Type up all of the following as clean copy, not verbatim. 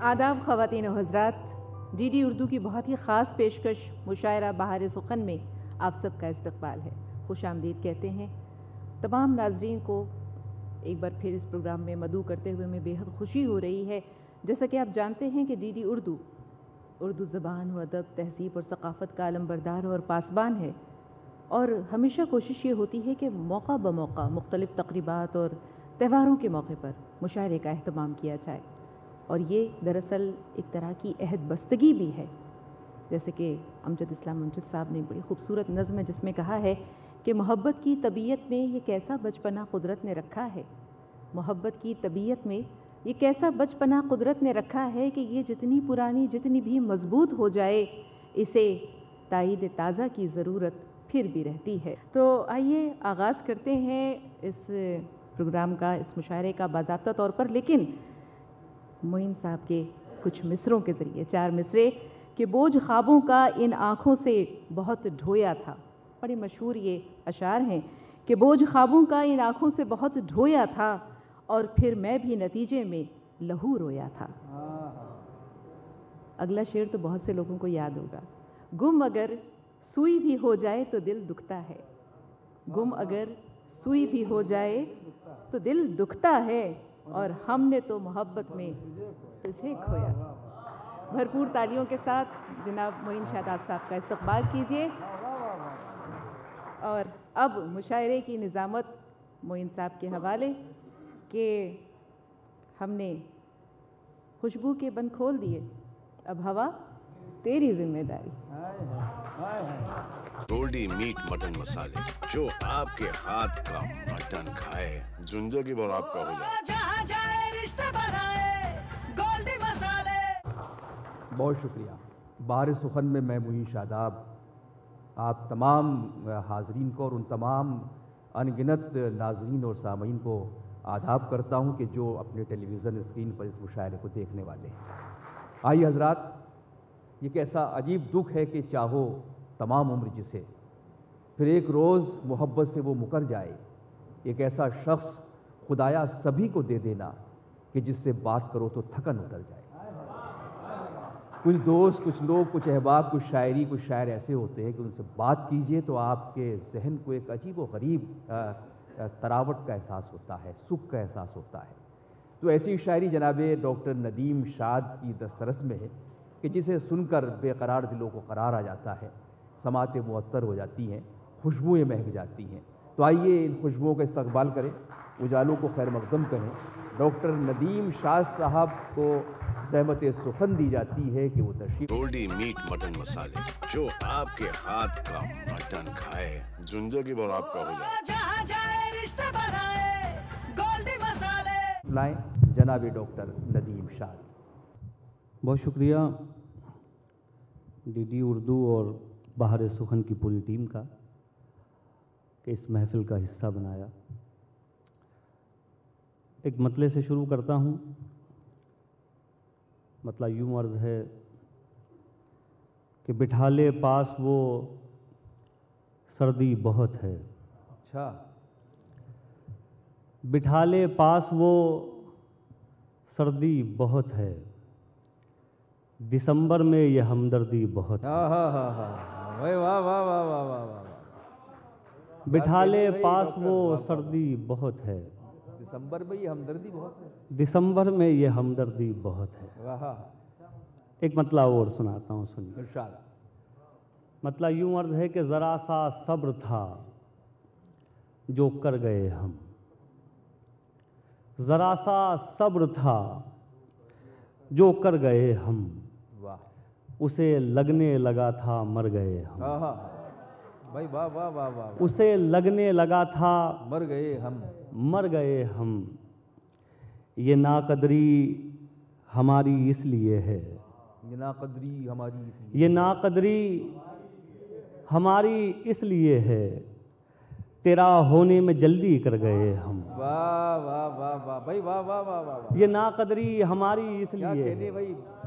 आदाब ख़वातीन व हज़रात, DD उर्दू की बहुत ही ख़ास पेशकश मुशायरा बहार सुखन में आप सबका इस्तकबाल है। खुश आमदीद कहते हैं तमाम नाज़रीन को। एक बार फिर इस प्रोग्राम में मदऊ करते हुए हमें बेहद खुशी हो रही है। जैसा कि आप जानते हैं कि DD उर्दू ज़बान व अदब, तहज़ीब और सक़ाफ़त का अलमबरदार और पासबान है, और हमेशा कोशिश ये होती है कि मौका ब मौका मुख्तलिफ़ तक़रीबात और त्योहारों के मौके पर मुशायरे का अहतमाम किया जाए। और ये दरअसल एक तरह की अहद बस्तगी भी है। जैसे कि अमजद इस्लाम अमजद साहब ने बड़ी खूबसूरत नज़्म है जिसमें कहा है कि मोहब्बत की तबीयत में ये कैसा बचपना कुदरत ने रखा है। मोहब्बत की तबीयत में ये कैसा बचपना कुदरत ने रखा है कि ये जितनी पुरानी, जितनी भी मजबूत हो जाए, इसे ताईद ताज़ा की ज़रूरत फिर भी रहती है। तो आइए आगाज़ करते हैं इस प्रोग्राम का, इस मुशायरे का बाज़ाब्ता तौर पर, लेकिन मोइन साहब के कुछ मिसरों के ज़रिए। 4 मिसरे कि बोझ ख्वाबों का इन आँखों से बहुत ढोया था। बड़े मशहूर ये अशार हैं कि बोझ ख्वाबों का इन आँखों से बहुत ढोया था, और फिर मैं भी नतीजे में लहू रोया था। अगला शेर तो बहुत से लोगों को याद होगा। गुम अगर सुई भी हो जाए तो दिल दुखता है। गुम अगर सुई भी हो जाए तो दिल दुखता है, और हमने तो मोहब्बत में तुझे खोया था। भरपूर तालियों के साथ जनाब मोइन शादाब साहब का इस्तकबाल कीजिए। और अब मुशायरे की निज़ामत मोइन साहब के हवाले कि हमने खुशबू के बंद खोल दिए, अब हवा तेरी जिम्मेदारी। गोल्डी मीट मटन मसाले, जो आपके हाथ का मटन खाए जिंदगी भर आपका हो जाए। रिश्ते बनाए गोल्डी मसाले। बहुत शुक्रिया। बहार सुखन में मैं मुईन शादाब आप तमाम हाज़रीन को और उन तमाम अनगिनत नाज़रीन और सामीन को आदाब करता हूँ कि जो अपने टेलीविज़न स्क्रीन पर इस मुशायरे को देखने वाले हैं। आइए हज़रात, ये कैसा अजीब दुख है कि चाहो तमाम उम्र जिसे, फिर एक रोज़ मोहब्बत से वो मुकर जाए। एक ऐसा शख्स खुदाया सभी को दे देना कि जिससे बात करो तो थकन उतर जाए। कुछ दोस्त, कुछ लोग, कुछ अहबाब, कुछ शायरी, कुछ शायर ऐसे होते हैं कि उनसे बात कीजिए तो आपके जहन को एक अजीब व गरीब तरावट का एहसास होता है, सुख का एहसास होता है। तो ऐसी शायरी जनाब डॉक्टर नदीम शाद की दस्तरस में है कि जिसे सुनकर बेकरार दिलों को करार आ जाता है, समातें मुअत्तर हो जाती हैं, खुशबुएँ महक जाती हैं। तो आइए इन खुशबुओं का इस्तकबाल करें, उजालों को खैर मकदम कहें। डॉक्टर नदीम शाद साहब को ज़हमत सुखन दी जाती है कि वो तशरीफ। गोल्डी मीट मटन मसाले, जो आपके हाथ का मटन खाए जिंदगी भर आपका हो जाए। रिश्ते बनाए गोल्डी मसाले। लाएं जनाब डॉक्टर नदीम शाद। बहुत शुक्रिया DD उर्दू और बहार सुखन की पूरी टीम का कि इस महफ़िल का हिस्सा बनाया। एक मतले से शुरू करता हूँ। मतला यूँ अर्ज़ है कि बिठा ले पास वो सर्दी बहुत है। अच्छा। बिठा ले पास वो सर्दी बहुत है, दिसंबर में ये हमदर्दी बहुत है। हाँ, वाह वाह वाह वाह वाह वाह वाह। बिठा ले पास वो सर्दी बहुत है, दिसंबर में ये हमदर्दी बहुत है। दिसंबर में ये हमदर्दी बहुत है। वाह। एक मतला और सुनाता हूँ, सुनिए। इरशाद। मतला यूँ अर्ज़ है कि ज़रा सा सब्र था जो कर गए हम। ज़रा सा सब्र था जो कर गए हम, वाह। उसे लगने लगा था मर गए हम। भाई वाह वाह वाह वाह। उसे लगने लगा था मर गए हम, मर गए हम। ये नाकदरी हमारी इसलिए है, ये नाकदरी हमारी इसलिए, ये नाकदरी हमारी इसलिए है, तेरा होने में जल्दी कर गए हम। वाह वाह वाह वाह भाई, वाह वाह वाह वाह। ये नाकदरी हमारी क्या इसलिए कहने है।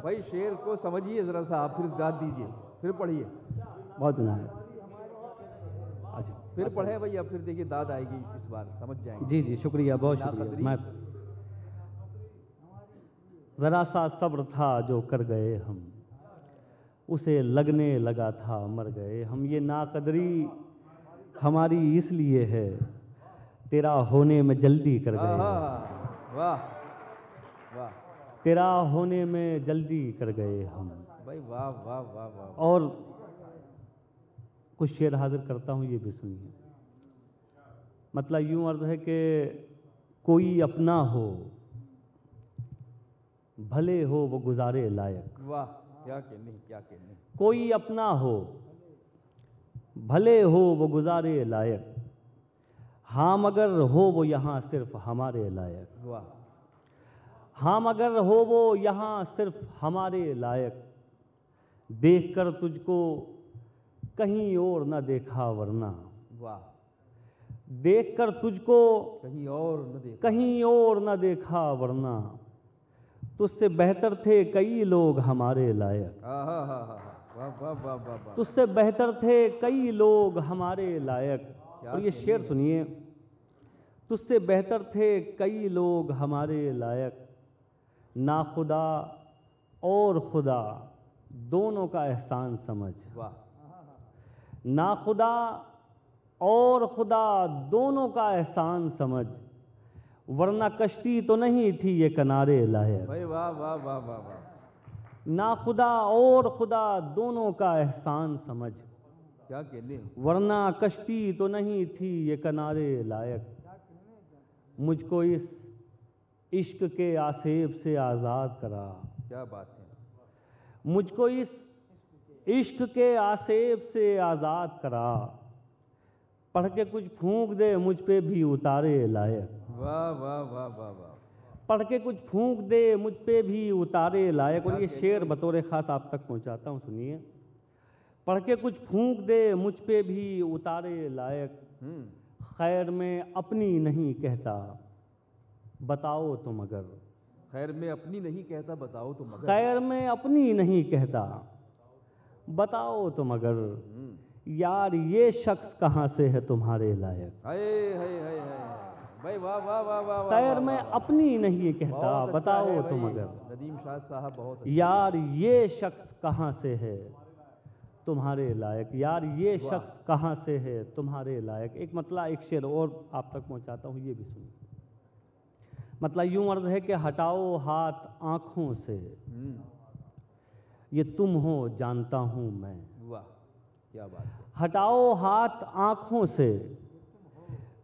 भाई शेर को समझिए ज़रा सा, आप फिर दाद दीजिए, फिर पढ़िए। बहुत नायक। अच्छा, फिर पढ़े भैया, फिर देखिए दाद आएगी इस बार, समझ जाएंगे। जी जी, शुक्रिया, बहुत शुक्रिया। मैं ज़रा सा सब्र था जो कर गए हम, उसे लगने लगा था मर गए हम। ये नाकदरी हमारी इसलिए है, तेरा होने में जल्दी कर गए। वाह वाह, तेरा होने में जल्दी कर गए हम। भाई वाह वाह वाह वाह। और कुछ शेर हाजिर करता हूँ, ये भी सुनिए। मतलब यूँ अर्ज है कि कोई अपना हो, भले हो वो गुजारे लायक। वाह, क्या कहने क्या कहने। कोई अपना हो, भले हो वो गुजारे लायक, हाँ मगर हो वो यहाँ सिर्फ हमारे लायक। वाह, हाँ मगर हो वो यहाँ सिर्फ हमारे लायक, देखकर तुझको कहीं और न देखा वरना। वाह, देखकर तुझको कहीं और न देखा, कहीं और न देखा वरना, तुझसे बेहतर थे कई लोग हमारे लायक। वाह वाह वाह वाह वाह। तुझसे बेहतर थे कई लोग हमारे लायक। और ये शेर सुनिए, तुझसे बेहतर थे कई लोग हमारे लायक, ना खुदा और खुदा दोनों का एहसान समझ। वाह, ना खुदा और खुदा दोनों का एहसान समझ, वरना कश्ती तो नहीं थी ये किनारे लायक। भाई वाह वाह वाह वाह वाह। ना खुदा और खुदा दोनों का एहसान समझ, क्या कहने। वरना कश्ती तो नहीं थी ये किनारे लायक। मुझको इस इश्क के आसेब से आज़ाद करा। क्या बात है। मुझको इस इश्क के आसेब से आज़ाद करा, पढ़ के कुछ फूंक दे मुझ पे भी उतारे लायक। वाह वाह वाह वाह वाह। पढ़ के कुछ फूंक दे मुझ पे भी उतारे लायक। और ये शेर बतौर ख़ास आप तक पहुंचाता हूँ, सुनिए। पढ़ के कुछ फूंक दे मुझ पे भी उतारे लायक, खैर में अपनी नहीं कहता बताओ तुम अगर। खैर में अपनी नहीं कहता बताओ तुम अगर। खैर में अपनी नहीं कहता बताओ तुम अगर, यार ये शख्स कहाँ से है तुम्हारे लायक। हाय हाय हाय हाय। भाई वाह वाह वाह वाह। खैर में अपनी नहीं कहता बताओ तुम अगर, नदीम शाह साहब बहुत। यार ये शख्स कहाँ से है तुम्हारे लायक। यार ये शख्स कहाँ से है तुम्हारे लायक। एक मतलब एक शेर और आप तक पहुँचाता हूँ, ये भी सुनिए। मतलब यूँ अर्ज है कि हटाओ हाथ आँखों से, ये तुम हो जानता हूँ मैं। वाह, क्या बात है। हटाओ हाथ आँखों से,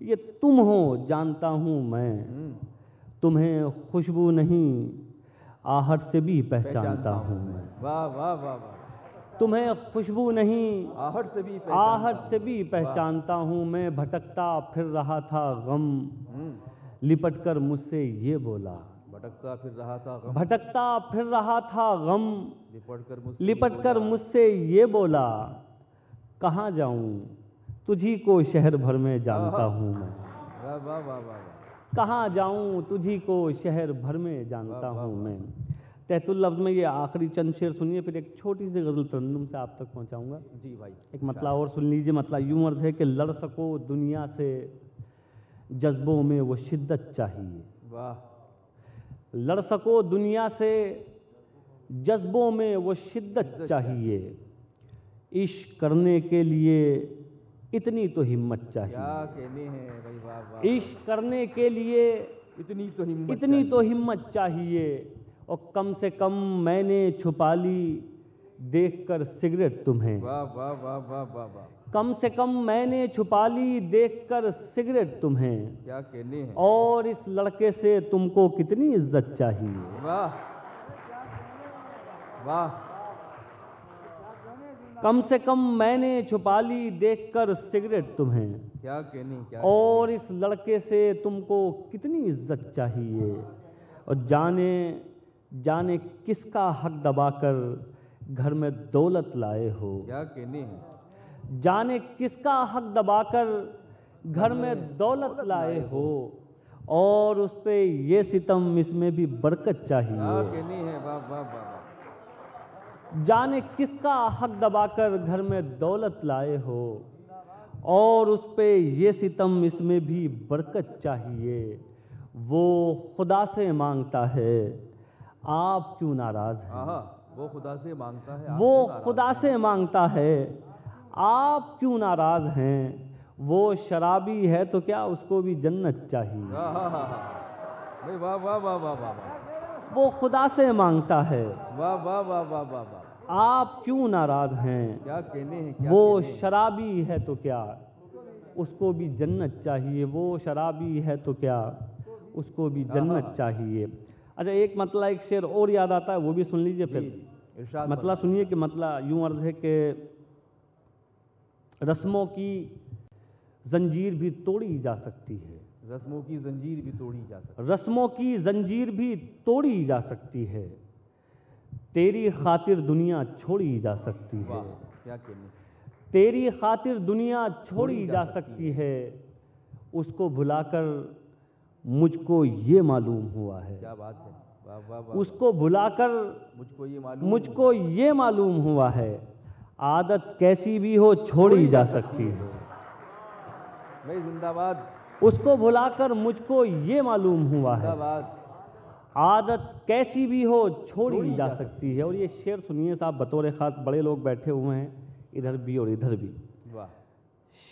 ये तुम हो जानता हूँ मैं। तुम्हें खुशबू नहीं आहट से भी पहचानता हूँ मैं। वाह वाह वाह वाह। तुम्हें खुशबू नहीं आहट से भी पहचानता हूँ मैं। भटकता फिर रहा था गम, लिपट कर मुझसे ये बोला। भटकता फिर रहा था गम, भटकता फिर रहा था गम, लिपट कर मुझसे मुझसे ये बोला। कहाँ जाऊँ तुझी को शहर भर में जानता हूँ मैं। वाह वाह वाह वाह। कहाँ जाऊँ तुझी को शहर भर में जानता हूँ मैं। तहतुल लफ्ज़ में ये आखिरी चंद शेर सुनिए, फिर एक छोटी सी गज़ल तरन्नुम से आप तक पहुँचाऊँगा। जी भाई। एक मतलब और सुन लीजिए। मतलब यूँ अर्ज़ है कि लड़ सको दुनिया से जज्बों में वो शिद्दत चाहिए। वाह। लड़ सको दुनिया से जज्बों में वो शिद्दत चाहिए। इश्क करने के लिए इतनी तो हिम्मत चाहिए। क्या कहने हैं भाई, वाह वाह। इश्क करने के लिए इतनी तो हिम्मत चाहिए। और कम से कम मैंने छुपा ली देखकर सिगरेट तुम्हें। वाह वाह वाह वाह वाह वाह। कम से कम मैंने छुपा ली देखकर सिगरेट तुम्हें। क्या कहने हैं। और इस लड़के से तुमको कितनी इज्जत चाहिए। वाह वाह। कम से कम मैंने छुपा ली देखकर सिगरेट तुम्हें। क्या कहने क्या। और इस लड़के से तुमको कितनी इज्जत चाहिए। और जाने किसका हक दबाकर घर में दौलत लाए हो। क्या कहने हैं। जाने किसका हक दबाकर घर में दौलत लाए हो। और उस पे ये सितम इसमें भी बरकत चाहिए। क्या कहने हैं। वाह वाह वाह। जाने किसका हक दबाकर घर में दौलत लाए हो। और उस पे ये सितम इसमें भी बरकत चाहिए। वो खुदा से मांगता है आप क्यों नाराज हैं? वो खुदा से मांगता है, वो खुदा से मांगता है, आप क्यों नाराज हैं? वो शराबी है तो क्या उसको भी जन्नत चाहिए। भाई वाह वाह वाह वाह वाह। वो खुदा से मांगता है, वाह वाह वाह वाह वाह वाह। आप क्यों नाराज हैं? क्या कहने हैं, वो शराबी है तो क्या उसको भी जन्नत चाहिए। वो शराबी है तो क्या उसको भी जन्नत चाहिए। अच्छा, एक मतलब एक शेर और याद आता है, वो भी सुन लीजिए फिर। मतलब सुनिए कि मतलब यूं अर्ज है कि रस्मों की जंजीर भी तोड़ी जा सकती है। रस्मों की जंजीर भी तोड़ी जा सकती है। रस्मों की जंजीर भी तोड़ी जा सकती है। तेरी खातिर दुनिया छोड़ी जा सकती है। क्या कहने, तेरी खातिर दुनिया छोड़ी जा सकती है। उसको भुलाकर मुझको ये मालूम हुआ है। क्या बात है, वाह वाह वाह। उसको भुलाकर मुझको ये मालूम हुआ है। आदत कैसी भी हो छोड़ी जा सकती है। भाई जिंदाबाद। उसको भुलाकर मुझको ये मालूम हुआ है। आदत कैसी भी हो छोड़ी जा सकती है। और ये शेर सुनिए साहब, बतौर खास बड़े लोग बैठे हुए हैं इधर भी और इधर भी। वाह।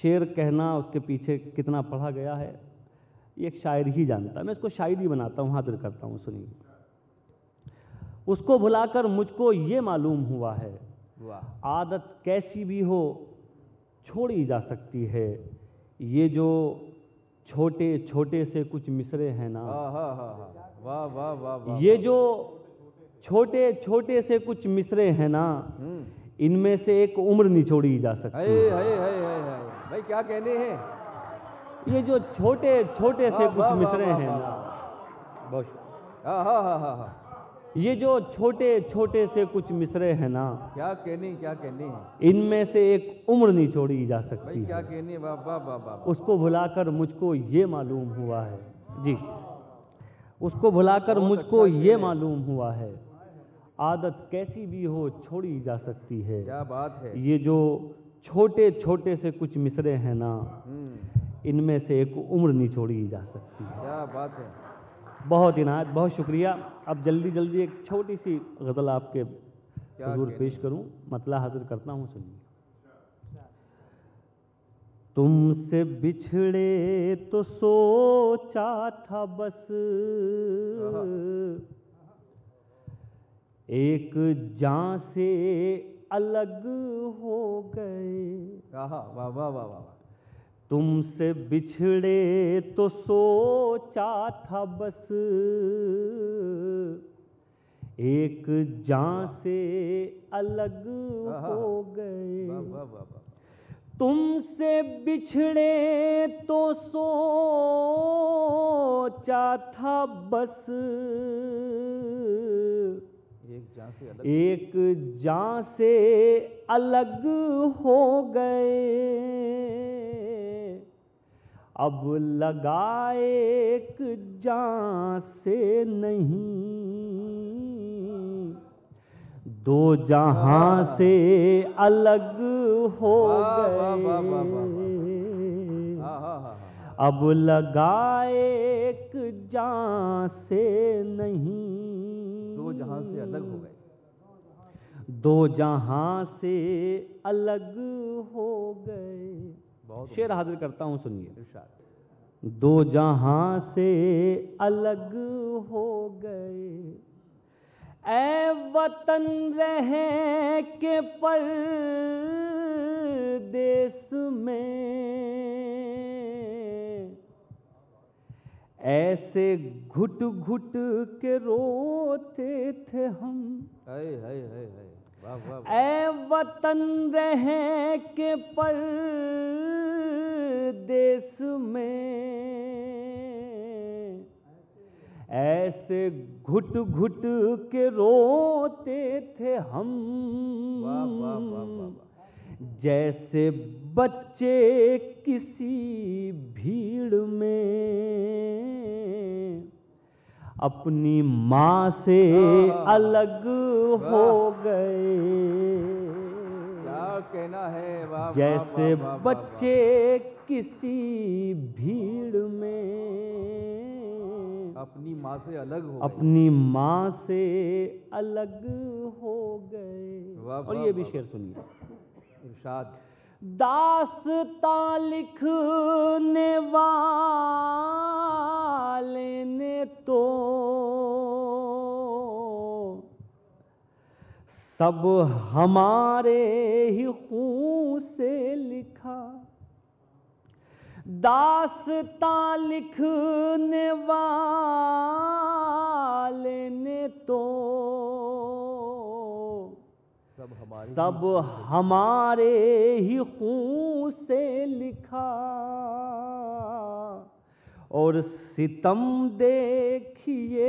शेर कहना उसके पीछे कितना पढ़ा गया है ये एक शायर ही जानता है। मैं इसको शायरी बनाता हूँ, हाजिर करता हूँ, सुनिए। उसको भुलाकर मुझको ये मालूम हुआ है। वाह। आदत कैसी भी हो छोड़ी जा सकती है। ये जो छोटे छोटे से कुछ मिसरे हैं ना, वाह वाह वाह वाह। ये जो छोटे छोटे से कुछ मिसरे हैं ना, इनमें से एक उम्र निचोड़ी जा सकती है। भाई क्या कहने हैं। ये जो छोटे छोटे से कुछ मिसरे हैं ना, बहुत ये जो छोटे छोटे से कुछ मिसरे हैं ना, क्या कहने हैं। इनमें से एक उम्र निचोड़ी जा सकती भाई है। क्या कहने, वाह वाह वाह वाह। उसको भुलाकर मुझको ये मालूम हुआ है। जी, उसको भुलाकर मुझको ये मालूम हुआ है। आदत कैसी भी हो छोड़ी जा सकती है। क्या बात है। ये जो छोटे छोटे से कुछ मिसरे हैं ना, इनमें से एक उम्र निचोड़ी जा सकती है। क्या बात है। बहुत इनायत, बहुत शुक्रिया। अब जल्दी जल्दी एक छोटी सी गज़ल आपके हुजूर पेश करूं, मतला हाजिर करता हूं, सुनिए। तुमसे बिछड़े तो सोचा था बस एक जान से अलग हो गए। वाह वाह वाह वाह। तुमसे बिछड़े तो सोचा था बस एक जान से अलग हो गए। तुमसे बिछड़े तो सोचा था बस एक जान से अलग हो गए। अब लगा एक जान से नहीं, दो जहां से अलग हो गए। अब लगा एक जान से नहीं, दो जहां से अलग हो गए। दो जहां से अलग हो गए। शेर हाजिर करता हूं, सुनिए। दो जहां से अलग हो गए। ऐ वतन रहे के परदेस में, ऐसे घुट घुट के रोते थे हम। ऐ वतन रहे के परदेस में, ऐसे घुट घुट के रोते थे हम। जैसे बच्चे किसी भीड़ में अपनी माँ से अलग हो गए। क्या कहना है। जैसे बच्चे किसी भीड़ में अपनी माँ से अलग हो गए। अपनी माँ से अलग हो गए। वाह, और वाह, ये भी वाह, शेर सुनिए। इरशाद। दास्तां लिखने वाले ने तो सब हमारे ही खून से लिखा। दास्तां लिखने वाले ने तो सब हमारे ही खून से लिखा। और सितम देखिए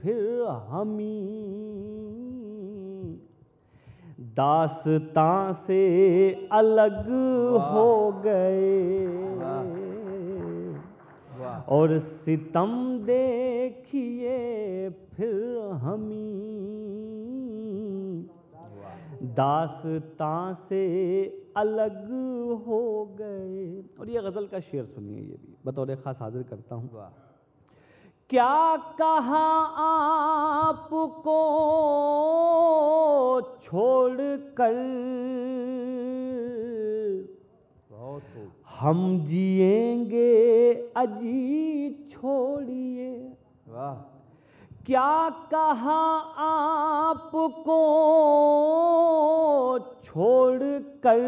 फिर हमी दास्तां से अलग हो गए। और सितम देखिए फिर हमी दास्तां से अलग हो गए। और ये गज़ल का शेर सुनिए, ये भी बतौर ख़ास हाजिर करता हूँ। क्या कहा आपको छोड़कर हम जिएंगे अजी छोड़िए। वाह। क्या कहा आपको छोड़कर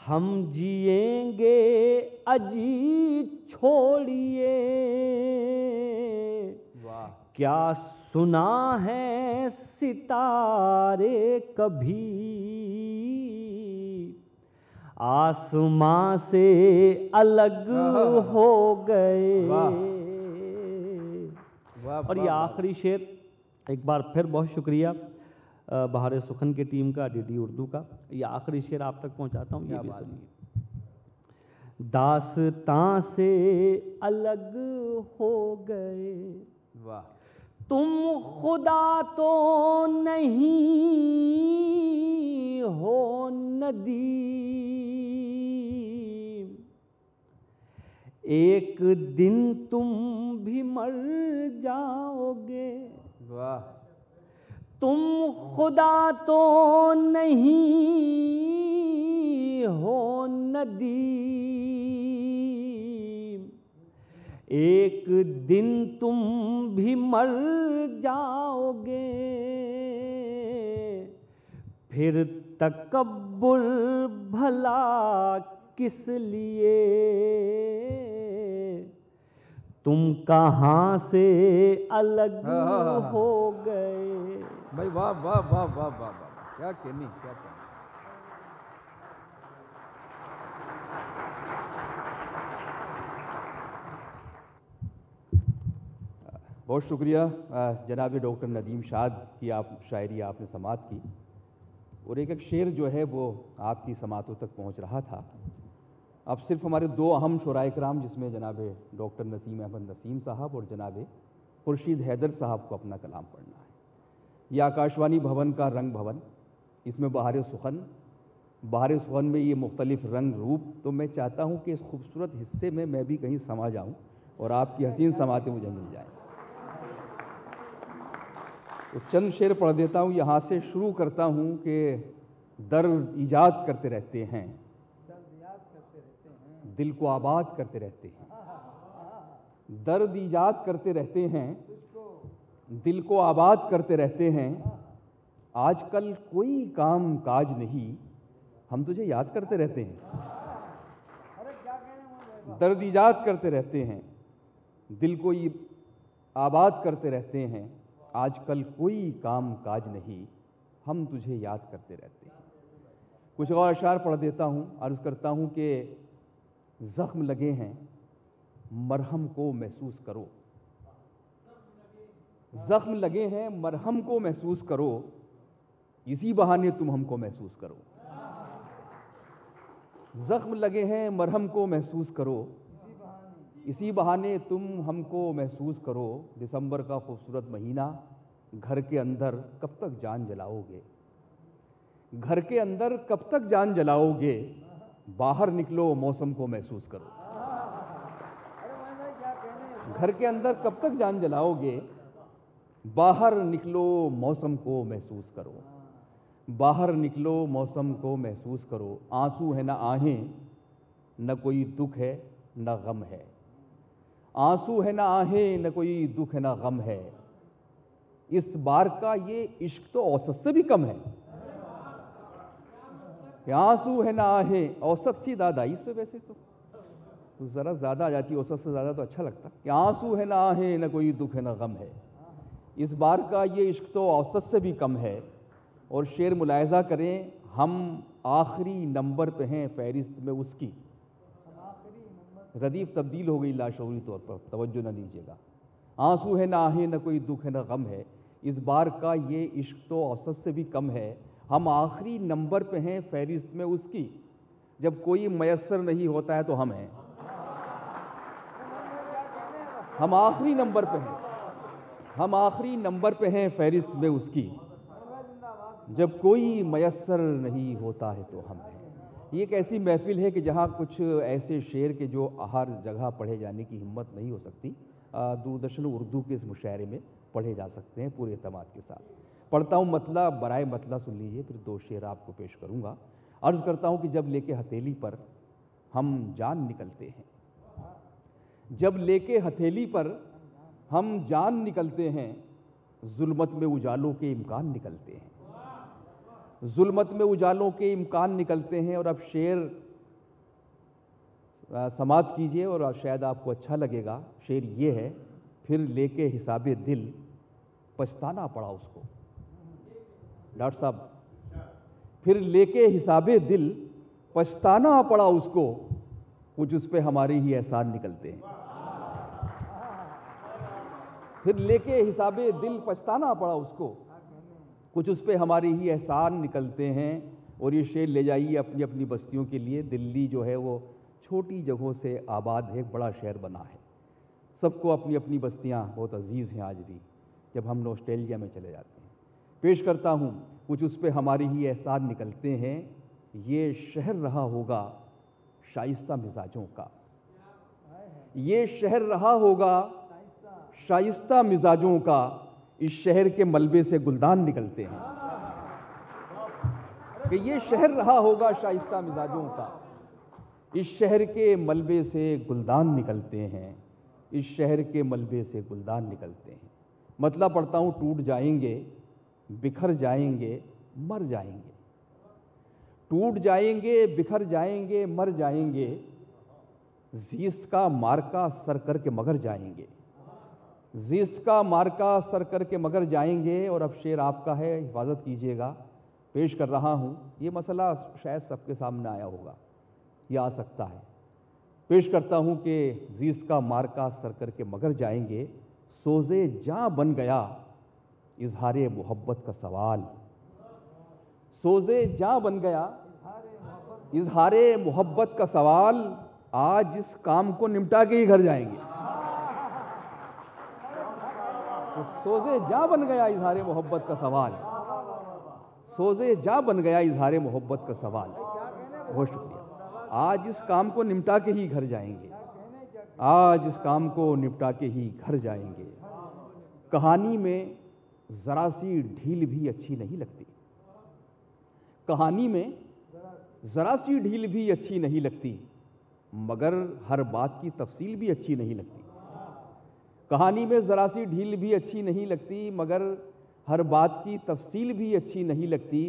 हम जिएंगे अजी छोड़िए। वाह। क्या सुना है सितारे कभी आसमां से अलग हो गए। और ये आखिरी शेर एक बार फिर बहुत शुक्रिया बहार सुखन की टीम का, डीडी उर्दू का। ये आखिरी शेर आप तक पहुंचाता हूँ, ये भी सुनिए। दास्तां से अलग हो गए। वाह। तुम खुदा तो नहीं हो नदीम, एक दिन तुम भी मर जाओगे। वाह। तुम खुदा तो नहीं हो नदीम, एक दिन तुम भी मर जाओगे। फिर तकब्बुर भला किस लिए, तुम कहाँ से अलग हो गए। भाई वाह वाह वाह वाह वाह वाह, क्या कहनी, क्या कहनी। बहुत शुक्रिया जनाब डॉक्टर नदीम शाद की आप शायरी आपने समात की। और एक एक शेर जो है वो आपकी समातों तक पहुंच रहा था। अब सिर्फ हमारे दो अहम शुराए कराम, जिसमें जनाब डॉक्टर नसीम अहमद नसीम साहब और जनाब खुर्शीद हैदर साहब को अपना कलाम पढ़ना है। यह आकाशवाणी भवन का रंग भवन, इसमें बहार सुखन में ये मुख्तलिफ रंग रूप। तो मैं चाहता हूँ कि इस खूबसूरत हिस्से में मैं भी कहीं समा जाऊँ और आपकी हसीन समातें मुझे मिल जाएँ। तो चंद शेर पढ़ देता हूँ, यहाँ से शुरू करता हूँ कि दर्द ईजाद करते रहते हैं, दिल को आबाद करते रहते हैं। दर्द ईजाद करते रहते हैं, दिल को आबाद करते रहते हैं। आजकल कोई काम काज नहीं, हम तुझे याद करते रहते हैं। दर्द ईजाद करते रहते हैं, दिल को आबाद करते रहते हैं। आजकल कोई काम काज नहीं, हम तुझे याद करते रहते हैं। कुछ और अशार पढ़ देता हूँ। अर्ज़ करता हूँ कि ज़ख्म लगे हैं, मरहम को महसूस करो। ज़ख्म लगे हैं, मरहम को महसूस करो, इसी बहाने तुम हमको महसूस करो। ज़ख्म लगे हैं, मरहम को महसूस करो, इसी बहाने तुम हमको महसूस करो। दिसंबर का खूबसूरत महीना, घर के अंदर कब तक जान जलाओगे। घर के अंदर कब तक जान जलाओगे, बाहर निकलो मौसम को महसूस करो। घर के अंदर कब तक जान जलाओगे, बाहर निकलो मौसम को महसूस करो, बाहर निकलो मौसम को महसूस करो। आंसू है ना आहें, न कोई दुख है न गम है। आंसू है ना आहें, न कोई दुख है न गम है। इस बार का ये इश्क तो औसत से भी कम है। आंसू है ना आहें, औसत सी दादा इस पे वैसे तो ज़रा ज़्यादा आ जाती है, औसत से ज़्यादा तो अच्छा लगता कि आंसू है ना आहें, न कोई दुख है न गम है। इस बार का ये इश्क तो औसत से भी कम है। और शेर मुलायजा करें, हम आखिरी नंबर पे हैं फहरिस्त में उसकी। रदीफ तब्दील हो गई लाशऊरी तौर पर, तवज्जो न दीजिएगा। आंसू है ना आहें, न कोई दुख है न गम है। इस बार का ये इश्क तो औसत से भी कम है। हम आखिरी नंबर पे हैं फहरिस्त में उसकी। जब कोई मयस्सर नहीं होता है तो हम हैं। हम आखिरी नंबर पे हैं, हम आखिरी नंबर पे हैं फहरिस्त में उसकी। जब कोई मयस्सर नहीं होता है तो हम हैं। ये एक ऐसी महफिल है कि जहाँ कुछ ऐसे शेर के जो हर जगह पढ़े जाने की हिम्मत नहीं हो सकती, दूरदर्शन उर्दू के इस मुशायरे में पढ़े जा सकते हैं पूरे एतमाद के साथ। पढ़ता हूँ मतला, बराए मतला सुन लीजिए, फिर दो शेर आपको पेश करूँगा। अर्ज़ करता हूँ कि जब लेके हथेली पर हम जान निकलते हैं, जब लेके हथेली पर हम जान निकलते हैं, जुल्मत में उजालों के इम्कान निकलते हैं, जुल्मत में उजालों के इम्कान निकलते हैं। और अब शेर समात कीजिए और शायद आपको अच्छा लगेगा। शेर ये है, फिर लेके हिसाबे दिल पछताना पड़ा उसको। डॉक्टर साहब, फिर लेके हिसाबे दिल पछताना पड़ा उसको, कुछ उस पे हमारे ही एहसान निकलते हैं। फिर लेके हिसाबे दिल पछताना पड़ा उसको, कुछ उस पे हमारे ही एहसान निकलते हैं। और ये शेर ले जाइए अपनी अपनी बस्तियों के लिए। दिल्ली जो है वो छोटी जगहों से आबाद है, एक बड़ा शहर बना है। सबको अपनी अपनी बस्तियां बहुत अजीज़ हैं आज भी, जब हम नॉस्टैल्जिया में चले जाते हैं। पेश करता हूँ, कुछ उस पे हमारे ही एहसान निकलते हैं। ये शहर रहा होगा शाइस्ता मिजाजों का, ये शहर रहा होगा शाइस्ता मिजाजों का। इस शहर के मलबे से गुलदान निकलते हैं। कि ये शहर रहा होगा शाइस्ता मिजाजों का, इस शहर के मलबे से गुलदान निकलते हैं, इस शहर के मलबे से गुलदान निकलते हैं। मतलब पढ़ता हूँ, टूट जाएंगे, बिखर जाएंगे, मर जाएंगे। टूट जाएंगे, बिखर जाएंगे, मर जाएंगे। ज़ीस्त का मार्का सर करके मगर जाएंगे, ज़ीस्त का मार्का सर करके मगर जाएंगे। और अब शेर आपका है, हिफाजत कीजिएगा। पेश कर रहा हूँ, ये मसला शायद सबके सामने आया होगा, या आ सकता है। पेश करता हूँ कि ज़ीस्त का मार्का सर करके मगर जाएंगे। सोज़े जाँ बन गया इजहारे मोहब्बत का सवाल, सोज़े जाँ बन गया इजहारे मोहब्बत का सवाल। आज इस काम को निपटा के ही घर जाएंगे। तो सोज़े जाँ बन गया इजहारे मोहब्बत का सवाल, सोज़े जाँ बन गया इजहारे मोहब्बत का सवाल। बहुत शुक्रिया। आज इस काम को निपटा के ही घर जाएंगे, आज इस काम को निपटा के ही घर जाएंगे। कहानी में ज़रा सी ढील भी अच्छी नहीं लगती, कहानी में ज़रा सी ढील भी अच्छी नहीं लगती, मगर हर बात की तफसील भी अच्छी नहीं लगती। कहानी में ज़रा सी ढील भी अच्छी नहीं लगती, मगर हर बात की तफसील भी अच्छी नहीं लगती।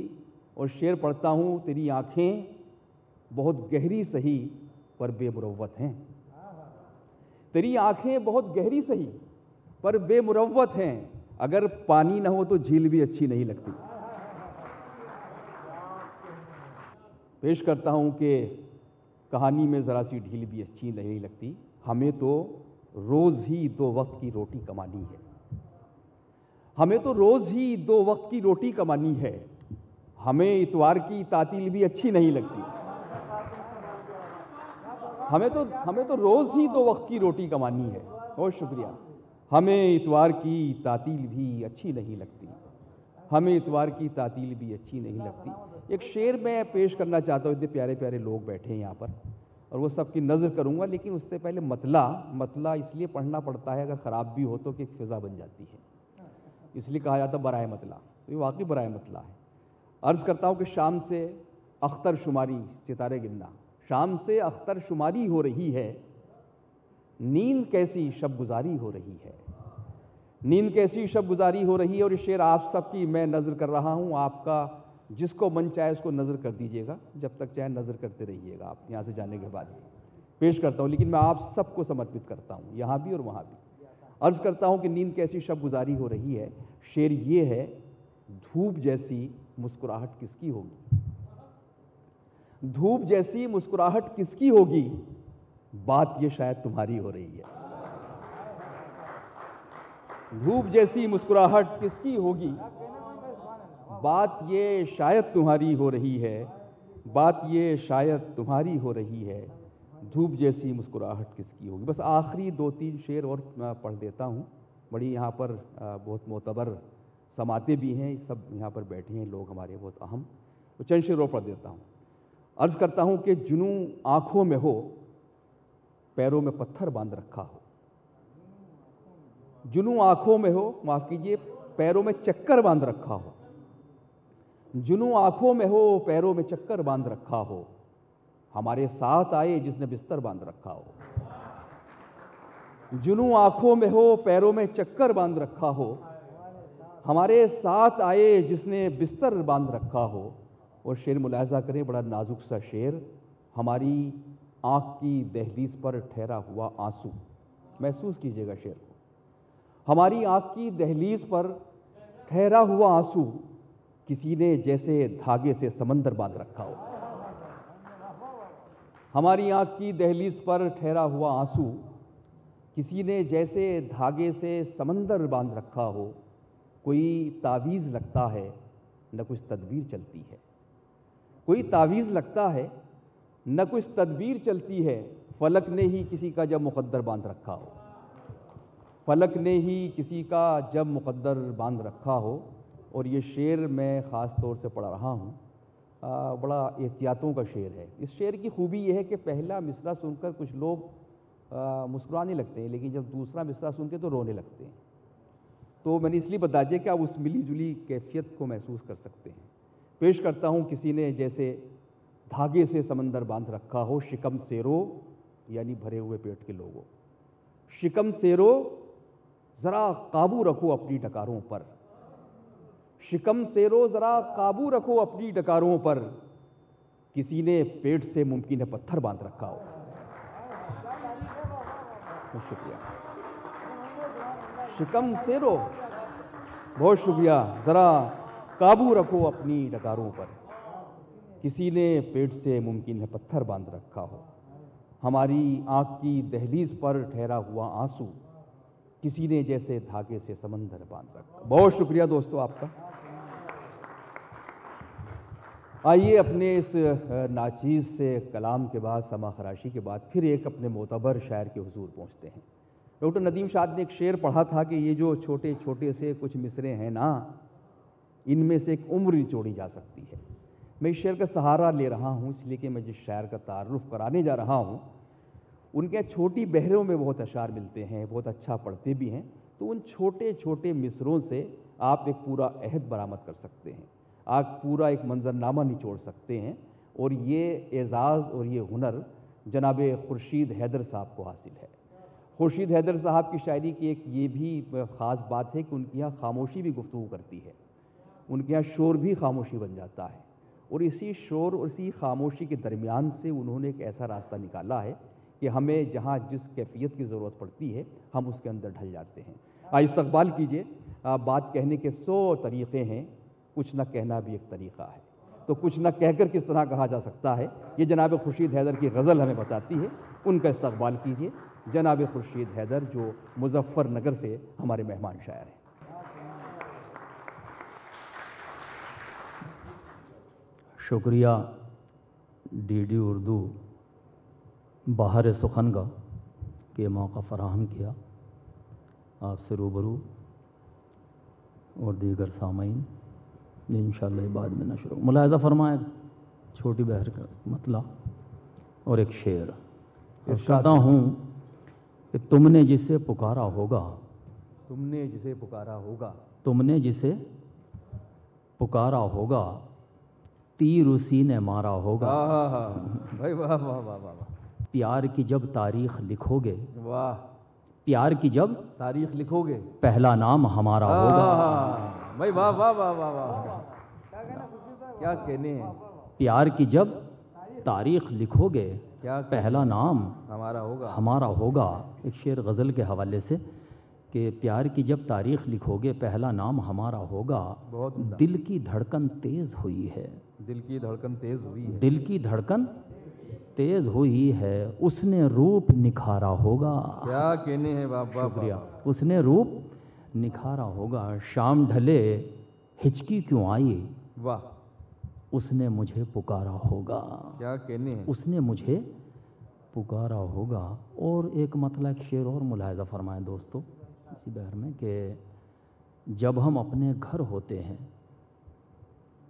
और शेर पढ़ता हूँ, तेरी आँखें बहुत गहरी सही पर बेमुरव्वत हैं, तेरी आँखें बहुत गहरी सही पर बेमुरव्वत हैं। अगर पानी ना हो तो झील भी अच्छी नहीं लगती। पेश करता हूँ कि कहानी में ज़रा सी ढील भी अच्छी नहीं लगती। हमें तो रोज़ ही 2 वक्त की रोटी कमानी है, हमें तो रोज़ ही 2 वक्त की रोटी कमानी है। हमें इतवार की तातील भी अच्छी नहीं लगती, हमें तो रोज़ ही 2 वक्त की रोटी कमानी है। बहुत शुक्रिया। हमें इतवार की तातील भी अच्छी नहीं लगती, हमें इतवार की तातील भी अच्छी नहीं लगती। एक शेर मैं पेश करना चाहता हूँ, इतने प्यारे प्यारे लोग बैठे हैं यहाँ पर, और वो सब की नज़र करूँगा, लेकिन उससे पहले मतला इसलिए पढ़ना पड़ता है, अगर ख़राब भी हो तो कि एक फ़िज़ा बन जाती है, इसलिए कहा जाता बराए मतला। तो ये वाकई बराए मतला है। अर्ज़ करता हूँ कि शाम से अख्तर शुमारी, सितारे गिनना, शाम से अख्तर शुमारी हो रही है, नींद कैसी शब गुजारी हो रही है, नींद कैसी शब गुजारी हो रही है। और ये शेर आप सब की मैं नज़र कर रहा हूँ, आपका जिसको मन चाहे उसको नज़र कर दीजिएगा, जब तक चाहे नज़र करते रहिएगा आप यहाँ से जाने के बाद पेश करता हूँ, लेकिन मैं आप सबको समर्पित करता हूँ, यहाँ भी और वहाँ भी। अर्ज़ करता हूँ कि नींद कैसी शब गुजारी हो रही है। शेर ये है, धूप जैसी मुस्कुराहट किसकी होगी, धूप जैसी मुस्कुराहट किसकी होगी, बात ये शायद तुम्हारी हो रही है। धूप जैसी मुस्कुराहट किसकी होगी, बात ये शायद तुम्हारी हो रही है, बात ये शायद तुम्हारी हो रही है, धूप जैसी मुस्कुराहट किसकी होगी। बस आखिरी 2-3 शेर और पढ़ देता हूँ। बड़ी यहाँ पर बहुत मोतबर समाते भी हैं, सब यहाँ पर बैठे हैं लोग हमारे बहुत अहम, तो चंद शेर और पढ़ देता हूँ। अर्ज़ करता हूँ कि जुनूं आँखों में हो, पैरों में पत्थर बांध रखा हो, जुनूं आँखों में हो, माफ़ कीजिए, पैरों में चक्कर बांध रखा हो, जुनूं आँखों में हो, पैरों में चक्कर बांध रखा हो, हमारे साथ आए जिसने बिस्तर बांध रखा हो। जुनूं आँखों में हो, पैरों में चक्कर बांध रखा हो, हमारे साथ आए जिसने बिस्तर बांध रखा हो। और शेर मुलाहजा करें, बड़ा नाजुक सा शेर, हमारी आँख की दहलीज पर ठहरा हुआ आंसू, महसूस कीजिएगा शेर को, हमारी आँख की दहलीज पर ठहरा हुआ आंसू, किसी ने जैसे धागे से समंदर बांध रखा हो। हमारी आँख की दहलीज पर ठहरा हुआ आंसू, किसी ने जैसे धागे से समंदर बांध रखा हो। कोई तावीज़ लगता है न कुछ तदबीर चलती है, कोई तावीज़ लगता है न कुछ तदबीर चलती है, फलक ने ही किसी का जब मुकद्दर बांध रखा हो, फलक ने ही किसी का जब मुकद्दर बांध रखा हो। और ये शेर मैं ख़ास तौर से पढ़ रहा हूँ, बड़ा एहतियातों का शेर है। इस शेर की खूबी यह है कि पहला मिसरा सुनकर कुछ लोग मुस्कुराने लगते हैं, लेकिन जब दूसरा मिसरा सुनते हैं तो रोने लगते हैं। तो मैंने इसलिए बता दिया कि आप उस मिली जुली कैफियत को महसूस कर सकते हैं। पेश करता हूँ, किसी ने जैसे धागे से समंदर बांध रखा हो, शिकम सेरो, यानी भरे हुए पेट के लोगों, शिकम सेरो ज़रा काबू रखो अपनी डकारों पर, शिकम सेरो ज़रा काबू रखो अपनी डकारों पर, किसी ने पेट से मुमकिन है पत्थर बांध रखा हो। शुक्रिया। शिकम सेरो, बहुत शुक्रिया। ज़रा काबू रखो अपनी डकारों पर, किसी ने पेट से मुमकिन है पत्थर बांध रखा हो। हमारी आँख की दहलीज पर ठहरा हुआ आंसू, किसी ने जैसे धागे से समंदर बांध रखा। बहुत शुक्रिया दोस्तों आपका। आइए अपने इस नाचीज़ से कलाम के बाद, समा खराशी के बाद, फिर एक अपने मोतबर शायर के हुजूर पहुँचते हैं। डॉक्टर नदीम शाद ने एक शेर पढ़ा था कि ये जो छोटे छोटे से कुछ मिसरे हैं ना, इनमें से एक उम्र निचोड़ी जा सकती है। मैं इस शेर का सहारा ले रहा हूँ इसलिए कि मैं जिस शायर का तारुफ कराने जा रहा हूँ, उनके छोटी बहरों में बहुत अशार मिलते हैं, बहुत अच्छा पढ़ते भी हैं। तो उन छोटे छोटे मिसरों से आप एक पूरा अहद बरामद कर सकते हैं, आप पूरा एक मंजरनामा निचोड़ सकते हैं। और ये एज़ाज़ और ये हुनर जनाब खुर्शीद हैदर साहब को हासिल है। खुर्शीद हैदर साहब की शायरी की एक ये भी ख़ास बात है कि उनके यहाँ खामोशी भी गुफ्तगू करती है, उनके यहाँ शोर भी खामोशी बन जाता है। और इसी शोर और इसी खामोशी के दरमियान से उन्होंने एक ऐसा रास्ता निकाला है कि हमें जहाँ जिस कैफियत की ज़रूरत पड़ती है हम उसके अंदर ढल जाते हैं। इस्तक़बाल कीजिए। बात कहने के 100 तरीक़े हैं, कुछ न कहना भी एक तरीक़ा है। तो कुछ न कहकर किस तरह कहा जा सकता है, ये जनाब खुर्शीद हैदर की गज़ल हमें बताती है। उनका इस्तक़बाल कीजिए। जनाब खुर्शीद हैदर जो मुज़फ़्फ़रनगर से हमारे मेहमान शायर हैं। शुक्रिया डीडी उर्दू बाहर सुखन का के मौका फ़राहम किया आपसे रूबरू और दीगर सामाईन इंशाअल्लाह बाद में नशर। मुलाहिज़ा फरमाएं, छोटी बहर का मतला और एक शेर कहता हूँ कि तुमने जिसे पुकारा होगा, तुमने जिसे पुकारा होगा, तुमने जिसे पुकारा होगा, तीर उसी ने मारा होगा। भाई वाह वाह वाह वाह। प्यार की जब तारीख लिखोगे, वाह, प्यार की जब तारीख लिखोगे, पहला नाम हमारा होगा। भाई वाह वाह वाह वाह वाह, क्या कहने हैं। प्यार की जब तारीख लिखोगे, क्या पहला नाम हमारा होगा, हमारा होगा। एक शेर गज़ल के हवाले से कि प्यार की जब तारीख लिखोगे, पहला नाम हमारा होगा। बहुत उम्दा। दिल की धड़कन तेज़ हुई है, दिल की धड़कन तेज हुई है, दिल की धड़कन तेज़ हुई है, उसने रूप निखारा होगा। क्या कहने हैं। वाह वाह शुक्रिया। उसने रूप निखारा होगा। शाम ढले हिचकी क्यों आई, वाह, उसने मुझे पुकारा होगा। क्या कहने हैं। उसने मुझे पुकारा होगा। और एक मतलब एक शेर और मुलाहिज़ा फरमाएं दोस्तों इसी बहर में कि जब हम अपने घर होते हैं,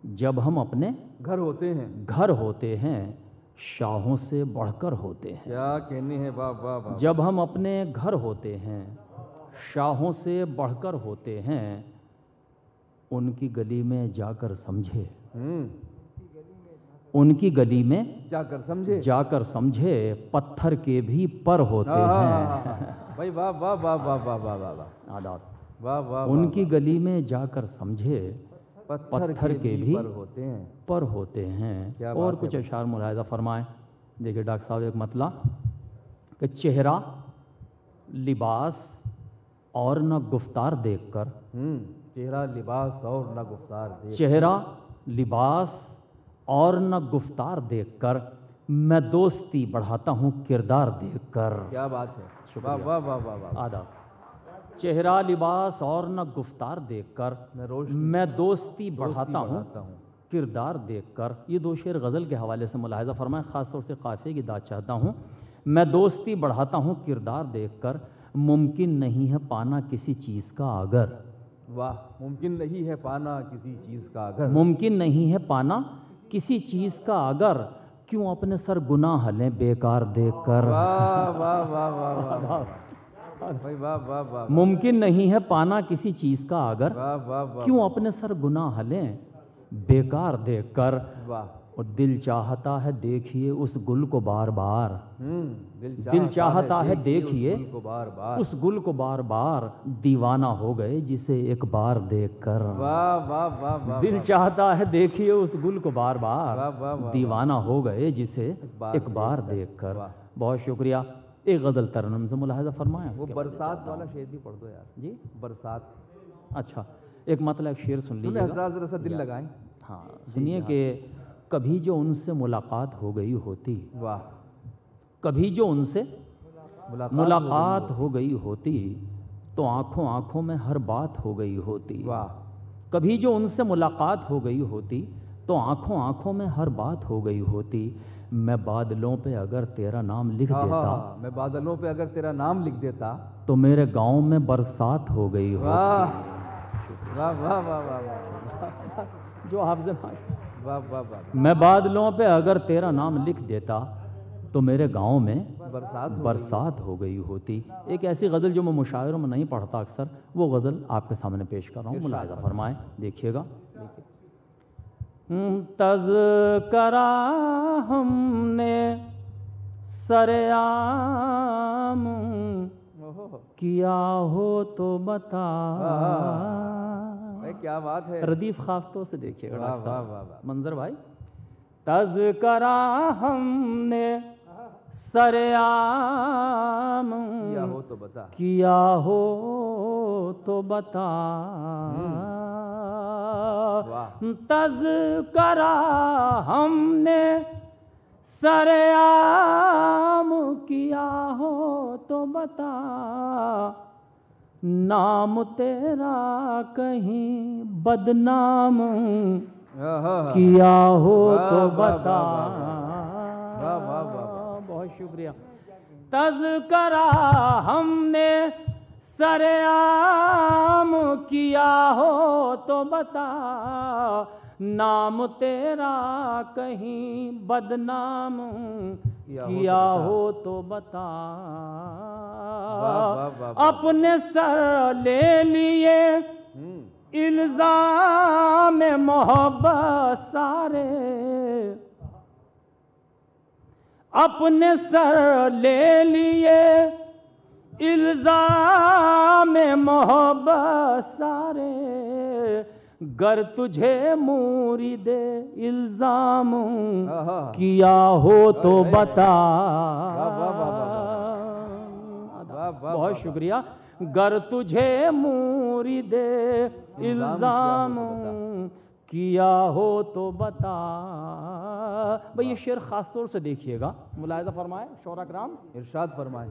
जब हम अपने घर होते हैं, घर होते हैं, शाहों से बढ़कर होते हैं। क्या कहने हैं। वाह वाह वाह। जब हम अपने घर होते हैं, शाहों से बढ़कर होते हैं, उनकी गली में जाकर समझे, उनकी गली में जाकर समझे, जाकर समझे, पत्थर के भी पर होते हैं। भाई वाह वाह वाह वाह वाह वाह वाह वाह। आदाब। वाह वाह। उनकी गली में जाकर समझे, पत्थर के भी पर होते हैं, पर होते हैं। क्या और बात कुछ है। अशार मुलाहिज़ा फरमाएं। देखिए डॉक्टर साहब, एक मतला कि चेहरा लिबास और न गुफ्तार देखकर, चेहरा लिबास और न गुफ्तार देख, चेहरा लिबास और न गुफ्तार देखकर, मैं दोस्ती बढ़ाता हूँ किरदार देखकर। क्या बात है। शुक्रिया। वाह वाह वाह वाह वाह। आदाब। चेहरा लिबास और न गुफ्तार देखकर, मैं दोस्ती बढ़ाता हूँ किरदार देखकर। ये दो शेर गज़ल के हवाले से मुलाहिज़ा फरमाएं, ख़ासतौर से काफ़िये की दाद चाहता हूँ। मैं दोस्ती बढ़ाता हूँ किरदार देखकर, मुमकिन नहीं है पाना किसी चीज़ का अगर। वाह, मुमकिन नहीं है पाना किसी चीज़ का अगर, मुमकिन नहीं है पाना किसी चीज़ का अगर, क्यों अपने सर गुनाह लें बेकार देखकर। वाह वाह वाह वाह वाह भाई वाह वाह वाह। मुमकिन नहीं है पाना किसी चीज़ का अगर, वाह वाह वाह। क्यों अपने सर गुनाह लें बेकार देखकर। वाह। और दिल चाहता है देखिए उस गुल को बार बार, दिल चाहता है देखिए उस गुल को बार बार, उस गुल को बार बार, दीवाना हो गए जिसे एक बार देखकर। वाह वाह वाह वाह। दिल चाहता है देखिए उस गुल को बार बार, वाह वाह वाह। दीवाना हो गए जिसे एक बार देखकर। बहुत शुक्रिया। एक गज़ल तरन्नुम से मुलाहिज़ा फरमाया। वो बरसात वाला शेर भी पढ़ दो यार जी। बरसात। अच्छा, एक मतलब शेर सुन लीजिए। हज़रात ज़रा सा दिल लगाएं। हाँ सुनिए कि कभी जो उनसे मुलाकात हो गई होती, वाह, कभी जो उनसे मुलाकात हो गई होती, तो आंखों आंखों में हर बात हो गई होती। वाह। कभी जो उनसे मुलाकात हो गई होती, तो आंखों आंखों में हर बात हो गई होती। मैं बादलों पे अगर तेरा नाम लिख देता, मैं बादलों पे अगर तेरा नाम लिख देता, तो मेरे गांव में बरसात हो गई होती। वाह वाह वाह वाह वाह। जो हाफ़िज़ वाह वाह वाह। मैं बादलों पे अगर तेरा नाम लिख देता, तो मेरे गांव में बरसात हो गई होती। एक ऐसी गज़ल जो मैं मुशायरों में नहीं पढ़ता अक्सर, वो गज़ल आपके सामने पेश कर रहा हूँ। मुलाहिज़ा फरमाएं, देखिएगा। तज़करा हमने सरेआम किया हो तो बता। क्या बात है। रदीफ खास्तों से देखिएगा वाह वाह वाह वाह। मंजर भाई। तज़करा हमने सरेआम किया हो तो बता, किया हो तो बता। तज़करा हमने सरेआम किया हो तो बता, नाम तेरा कहीं बदनाम किया हो तो बता। बहुत शुक्रिया। तज़करा हमने सरेआम किया हो तो बता, नाम तेरा कहीं बदनाम किया हो तो बता। अपने सर ले लिए इल्जाम मोहब्बत सारे, अपने सर ले लिए इल्जाम मोहब्बत सारे, गर तुझे मुरीदे इल्जाम किया हो तो बता। बहुत शुक्रिया। गर तुझे मुरीदे इल्जाम किया हो तो बता। भाई ये शेर खास तौर से देखिएगा, मुलाहिजा फरमाए शौरा कराम, इरशाद फरमाए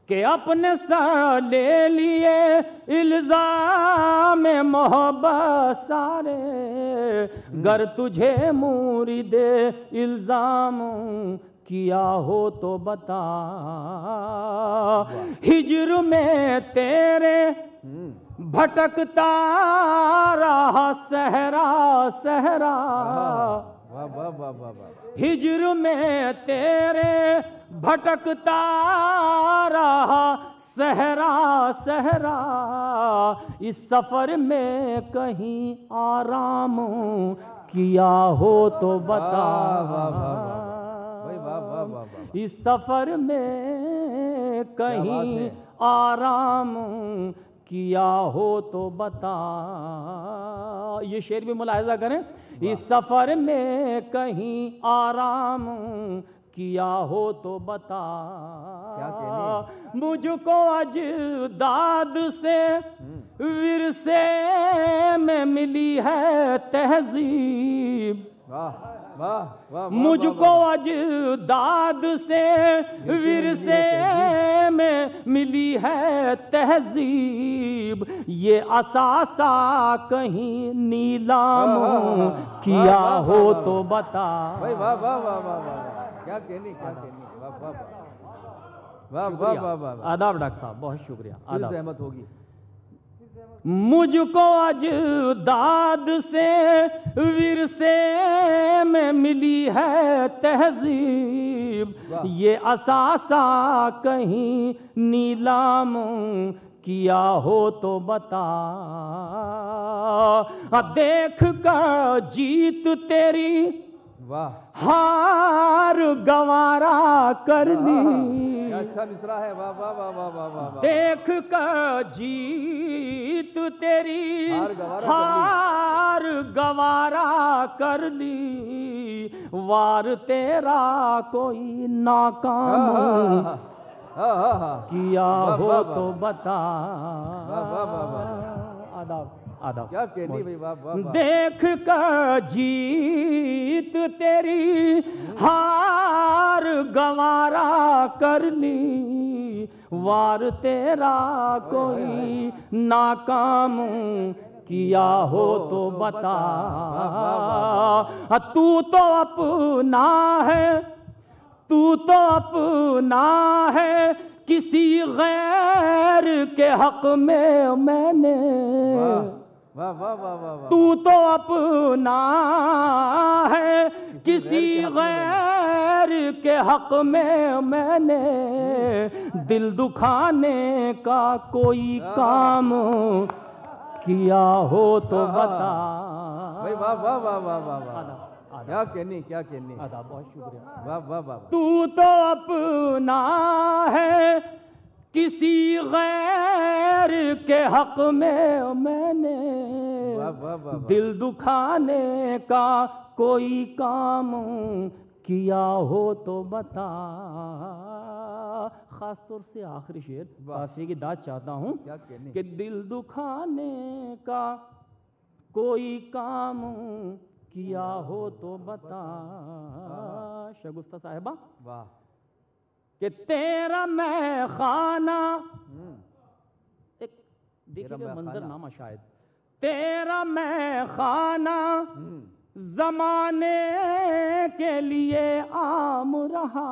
कि अपने सर ले लिए इल्जाम मोहब्बत सारे, गर तुझे मुरीदे इल्जाम किया हो तो बता। हिज्र में तेरे भटकता रहा सहरा सहरा, हिज्र में तेरे भटकता रहा सहरा सहरा, इस सफर में कहीं आराम किया हो तो बता। इस सफर में कहीं आराम किया हो तो बता। ये शेर भी मुलाहिजा करें। इस सफर में कहीं आराम किया हो तो बता। मुझको अजदाद से विरसे में मिली है तहजीब, मुझको अजदाद से विरसे में मिली है तहजीब, ये असासा कहीं नीलाम किया हो तो बता। भाई वाह वाह वाह वाह वाह, क्या कहनी क्या कहनी, वाह वाह वाह वाह वाह वाह। आदाब डॉक्टर साहब, बहुत शुक्रिया। आदाब, सहमत होगी। मुझको अजदाद से विरसे में मिली है तहजीब, ये असासा कहीं नीलाम किया हो तो बता। देख कर जीत तेरी हार गवारा कर ली, अच्छा मिसरा है, वाह वाह वाह वाह वाह वाह। देख कर जीत तेरी हार गवारा कर ली, वार तेरा कोई नाकाम किया हो तो बता। आदाब आदाब, क्या कहनी भाई, वाह वाह। देख कर जीत तेरी हार गवारा कर ली, वार तेरा कोई नाकाम किया हो तो बता। तू तो अपना है, तू तो अपना है, किसी गैर के हक में मैंने, तू तो अपना है, किसी गैर के हक में मैंने, दिल दुखाने का कोई काम किया हो तो बता। भाई वाह वाह वाह वाह वाह, क्या कहनी क्या कहनी। आदाब, बहुत शुक्रिया। वाह वाह वाह। तू तो अपना है, किसी गैर के हक में मैंने, दिल दुखाने का कोई काम किया हो तो बता। खास तौर से आखिरी शेर काफी की दाद चाहता हूँ कि दिल दुखाने का कोई काम किया हो तो बता। शगुफ्ता साहिबा, वाह। कि तेरा मैं खाना, एक देखिएगा मंजरनामा शायद, तेरा मैं खाना जमाने के लिए आम रहा।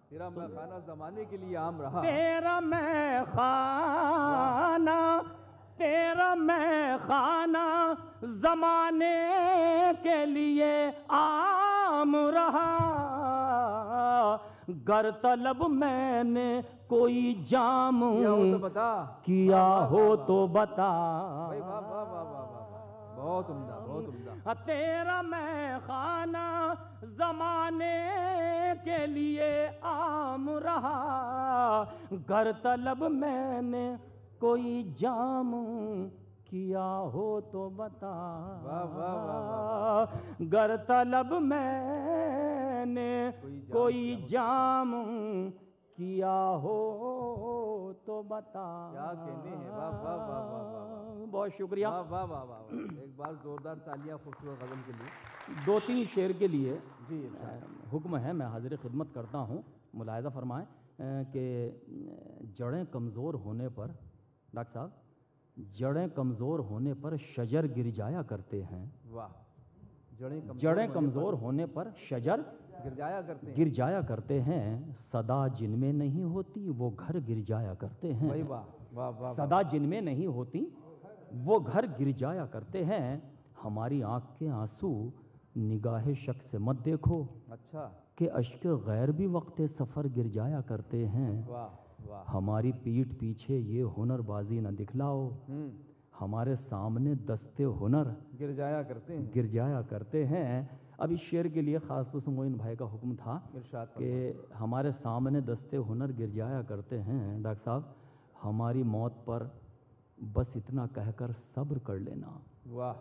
तेरा मैं खाना जमाने के लिए आम रहा। तेरा मैं खाना, तेरा मैं खाना जमाने के लिए आम रहा। गर तलब मैंने कोई जाम तो बता, किया हो तो बता। भाई वाह वाह वाह वाह वाह, बहुत उम्दा, बहुत उम्दा। तेरा मैं खाना जमाने के लिए आम रहा, गर तलब मैंने कोई जाम किया हो तो बता। वाह वाह वाह, गर तलब मैंने कोई जाम किया हो तो बता। क्या कहने हैं, वाह वाह वाह वाह वाह, बहुत शुक्रिया। वाह वाह वाह वाह। एक बार जोरदार तालियां खूबसूरत गज़ल के लिए। 2-3 शेर के लिए जी हुक्म है, मैं हाजिर खिदमत करता हूँ। मुलाहिज़ा फरमाएं कि जड़ें कमज़ोर होने पर, डॉक्टर साहब, जड़ें कमज़ोर होने पर शजर गिर जाया करते हैं। वाह, जड़ें कमज़ोर होने पर शजर गिर जाया करते हैं। सदा जिनमें नहीं होती वो घर गिर जाया करते हैं। वाह वाह वाह, सदा जिनमें नहीं होती वो घर गिर जाया करते हैं। हमारी आँख के आंसू निगाह शख्स से मत देखो, अच्छा, कि अश्क गैर भी वक्त सफ़र गिर जाया करते हैं। वाह वाह, हमारी पीठ पीछे ये हुनरबाजी न दिखलाओ, हमारे सामने दस्ते हुनर गिर जाया करते हैं। अब इस शेर के लिए ख़ास तौर से मोइन भाई का हुक्म था कि हमारे सामने दस्ते हुनर गिर जाया करते हैं। डॉक्टर साहब, हमारी मौत पर बस इतना कहकर सब्र कर लेना। वाह,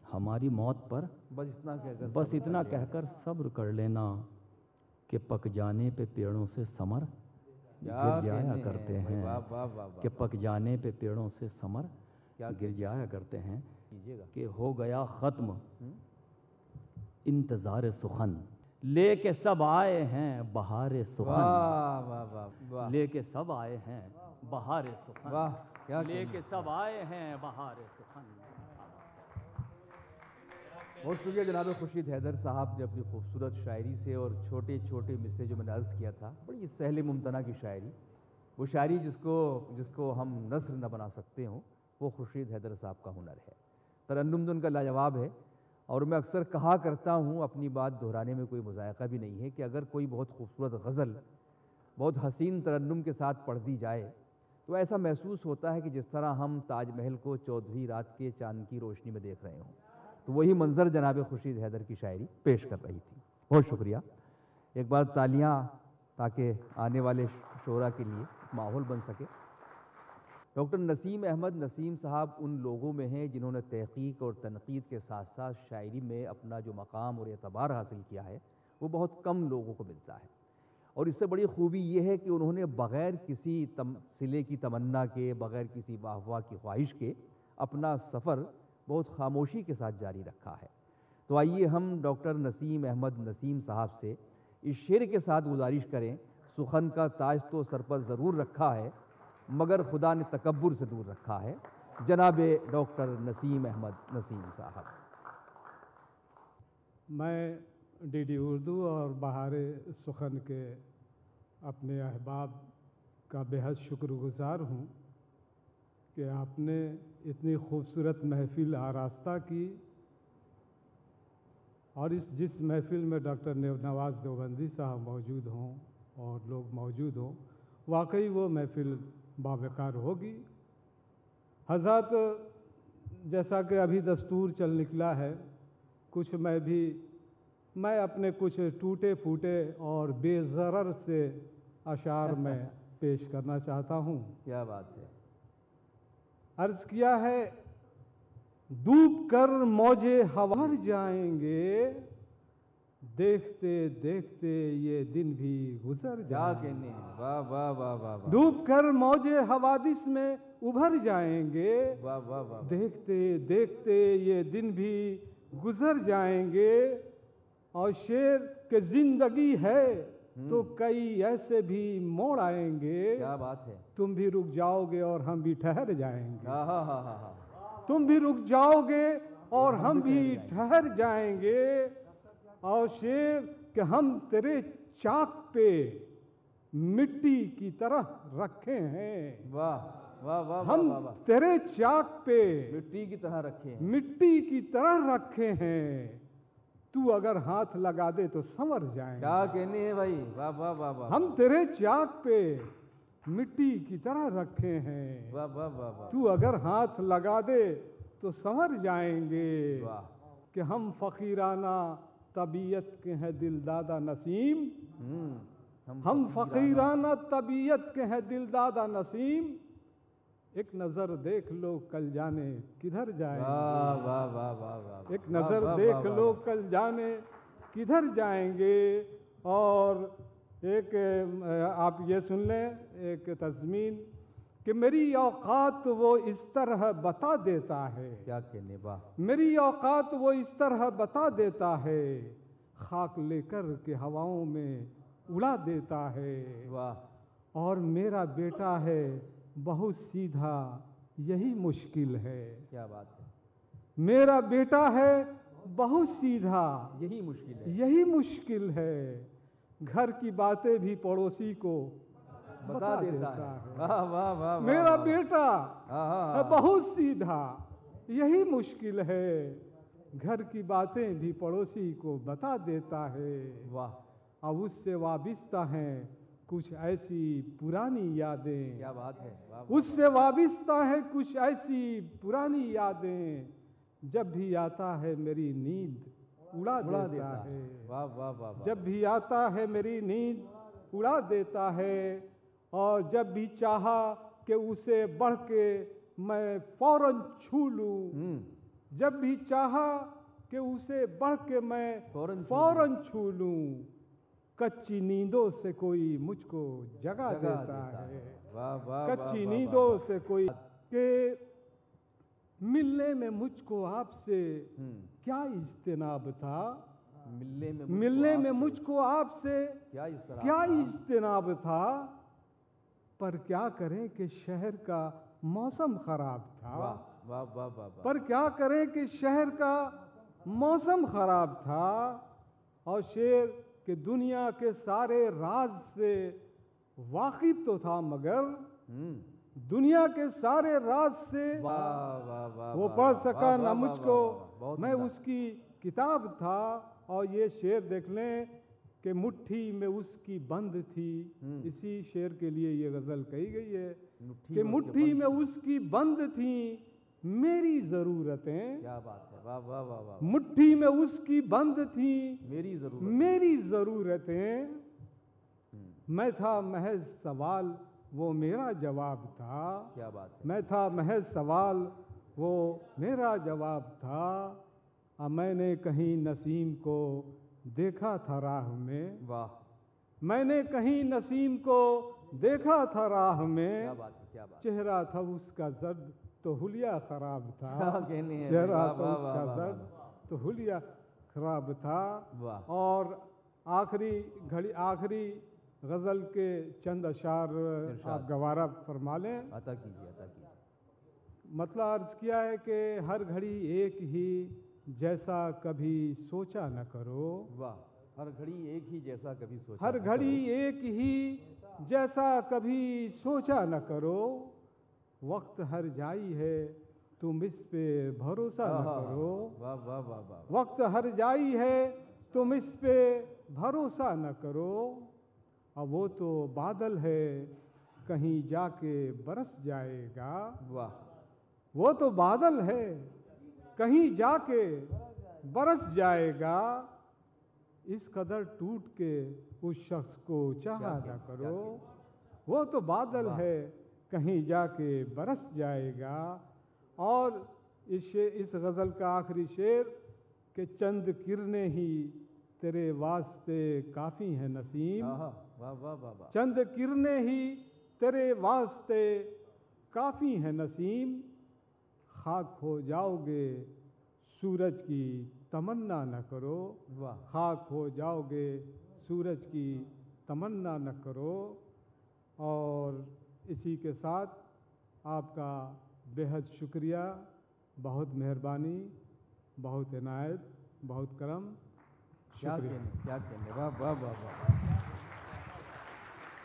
हमारी मौत पर बस इतना कहकर सब्र कर लेना, कि पक जाने पे पेड़ों से समर गिर जाया करते हैं। कि पक जाने पे पेड़ों से समर गिर जाया करते हैं। कि हो गया ख़त्म इंतज़ार सुखन, लेके सब आए हैं बहार सुखन। लेके सब आए हैं बहार सुखन, लेके सब आए हैं बहार सुखन। बहुत शुक्रिया जनाब खुर्शीद हैदर साहब ने अपनी खूबसूरत शायरी से, और छोटे छोटे मिसरे जो मैंने अर्ज़ किया था, बड़ी सहले मुमतना की शायरी, वो शायरी जिसको हम नस्र न बना सकते हों, वो खुर्शीद हैदर साहब का हुनर है। तरन्नुम तो उनका लाजवाब है। और मैं अक्सर कहा करता हूँ, अपनी बात दोहराने में कोई मुज़ायक़ा भी नहीं है, कि अगर कोई बहुत खूबसूरत गज़ल बहुत हसीन तरन्नुम के साथ पढ़ दी जाए तो ऐसा महसूस होता है कि जिस तरह हम ताजमहल को 14वीं रात के चांद की रोशनी में देख रहे हों। तो वही मंज़र जनाब खुर्शीद हैदर की शायरी पेश कर रही थी। बहुत शुक्रिया। एक बार तालियां, ताकि आने वाले शोरा के लिए माहौल बन सके। डॉक्टर नसीम अहमद नसीम साहब उन लोगों में हैं जिन्होंने तहक़ीक़ और तनक़ीद के साथ साथ शायरी में अपना जो मकाम और एतबार हासिल किया है, वो बहुत कम लोगों को मिलता है। और इससे बड़ी खूबी ये है कि उन्होंने बग़ैर किसी सिले की तमन्ना के, बग़ैर किसी वाह की ख्वाहिश के अपना सफ़र बहुत खामोशी के साथ जारी रखा है। तो आइए हम डॉक्टर नसीम अहमद नसीम साहब से इस शेर के साथ गुजारिश करें, सुखन का ताज तो सर पर ज़रूर रखा है, मगर खुदा ने तकब्बुर से दूर रखा है। जनाब डॉक्टर नसीम अहमद नसीम साहब। मैं डीडी उर्दू और बहार सुखन के अपने अहबाब का बेहद शुक्रगुज़ार हूँ कि आपने इतनी खूबसूरत महफ़िल आरास्ता की, और जिस महफ़िल में डॉक्टर नवाज़ देवबंदी साहब मौजूद हों और लोग मौजूद हों, वाकई वो महफ़िल बावकार होगी। हज़रत, जैसा कि अभी दस्तूर चल निकला है, कुछ मैं अपने कुछ टूटे फूटे और बेज़रर से अशार में पेश करना चाहता हूँ। क्या बात है। अर्ज़ किया है, डूब कर मौजे हवार जाएंगे, देखते देखते ये दिन भी गुजर जाएंगे। वाह वाह वाह वाह। डूब कर मौजे हवादिस में उभर जाएंगे, वाह वाह वाह। देखते देखते ये दिन भी गुजर जाएंगे। और शेर के जिंदगी है तो कई ऐसे भी मोड़ आएंगे। क्या बात है। तुम भी रुक जाओगे और हम भी ठहर जाएंगे। हाँ हाँ हाँ हाँ। तुम भी रुक जाओगे और हम भी ठहर जाएंगे। और शेर कि हम तेरे चाक पे मिट्टी की तरह रखे हैं। वाह वाह वाह। हम तेरे चाक पे मिट्टी की तरह रखे हैं। मिट्टी की तरह रखे हैं। तू अगर हाथ लगा दे तो संवर जाएंगे। क्या कहने हैं भाई, वाह वाह वाह वाह। हम तेरे चाक पे मिट्टी की तरह रखे हैं, वाह वाह वाह वाह। तू अगर हाथ लगा दे तो संवर जाएंगे। वाह। कि हम फ़कीराना तबीयत के हैं दिलदादा नसीम, हम फ़कीराना तबीयत के हैं दिलदादा नसीम, एक नज़र देख लो कल जाने किधर जाएंगे। वाह वाह वाह वाह वाह। एक नज़र देख लो कल जाने किधर जाएंगे। और एक आप ये सुन लें एक तज़मीन कि मेरी औकात वो इस तरह बता देता है। क्या कहने, वाह। मेरी औकात वो इस तरह बता देता है, खाक लेकर के हवाओं में उड़ा देता है। वाह। और मेरा बेटा है बहुत सीधा, यही मुश्किल है। क्या बात है। मेरा बेटा है बहुत सीधा, यही मुश्किल है। यही मुश्किल है। घर की बातें भी पड़ोसी को बता देता है। वाह वाह वाह। मेरा बेटा है बहुत सीधा, यही मुश्किल है। घर की बातें भी पड़ोसी को बता देता है। वाह। अब उससे वाबिस्ता हैं कुछ ऐसी पुरानी यादें। क्या बात है। उससे वाबिस्ता है कुछ ऐसी पुरानी यादें, जब भी आता है मेरी नींद उड़ा देता है। वाह वाह वाह। जब भी आता है मेरी नींद उड़ा देता है। और जब भी चाहा कि उसे बढ़ के मैं फौरन छू लूं, जब भी चाहा कि उसे बढ़ के मैं फौरन छू लूं, कच्ची नींदों से कोई मुझको जगा देता है। वाह वाह। कच्ची नींदों से कोई के मिलने में मुझको आपसे क्या इज्तिनाब था। मिलने में मुझको आपसे क्या इज्तिनाब था। पर क्या करें कि शहर का मौसम खराब था। वाह वाह वाह। पर क्या करें कि शहर का मौसम खराब था। और शेर कि दुनिया के सारे राज से वाकिफ तो था, मगर दुनिया के सारे राज से वो पढ़ सका ना मुझको, मैं उसकी किताब था। और ये शेर देख लें कि मुट्ठी में उसकी बंद थी। इसी शेर के लिए ये गज़ल कही गई है कि मुट्ठी में उसकी बंद थी मेरी ज़रूरतें। क्या बात है। वाह वाह वाह वाह। मुट्ठी में उसकी बंद थी मेरी ज़रूरतें। मैं था महज सवाल, वो मेरा जवाब था। क्या बात है। मैं था महज सवाल, वो मेरा जवाब था। मैंने कहीं नसीम को देखा था राह में। वाह। मैंने कहीं नसीम को देखा था राह में। क्या बात है। क्या बात। चेहरा था उसका जर्द तो हुलिया खराब था। चेहरा था उसका जर्द तो हुलिया खराब था। और आखिरी गज़ल के चंद अशार आप गवारा फरमा लें। अता कीजिए। मतलब अर्ज़ किया है कि हर घड़ी एक ही जैसा कभी सोचा न करो। वाह। हर घड़ी एक ही जैसा कभी सोचा। हर घड़ी एक ही जैसा कभी सोचा न करो। वक्त हर जाई है तुम इस पे भरोसा न करो। वाह वाह वाह वाह। वक्त हर जाई है तुम इस पे भरोसा न करो। अब वो तो बादल है कहीं जाके बरस जाएगा। वाह। वो तो बादल है कहीं जाके बरस जाएगा। इस कदर टूट के उस शख्स को चाहा न करो। वो तो बादल है कहीं जाके बरस जाएगा। और इस गज़ल का आखिरी शेर कि चंद किरणें ही तेरे वास्ते काफ़ी हैं नसीम। वाह वाह वाह। चंद किरणें ही तेरे वास्ते काफ़ी हैं नसीम। खाक हो जाओगे सूरज की तमन्ना न करो। वाह। खाक हो जाओगे सूरज की तमन्ना न करो। और इसी के साथ आपका बेहद शुक्रिया, बहुत मेहरबानी, बहुत इनायत, बहुत करम। क्या कहने। वाह वाह वाह वाह।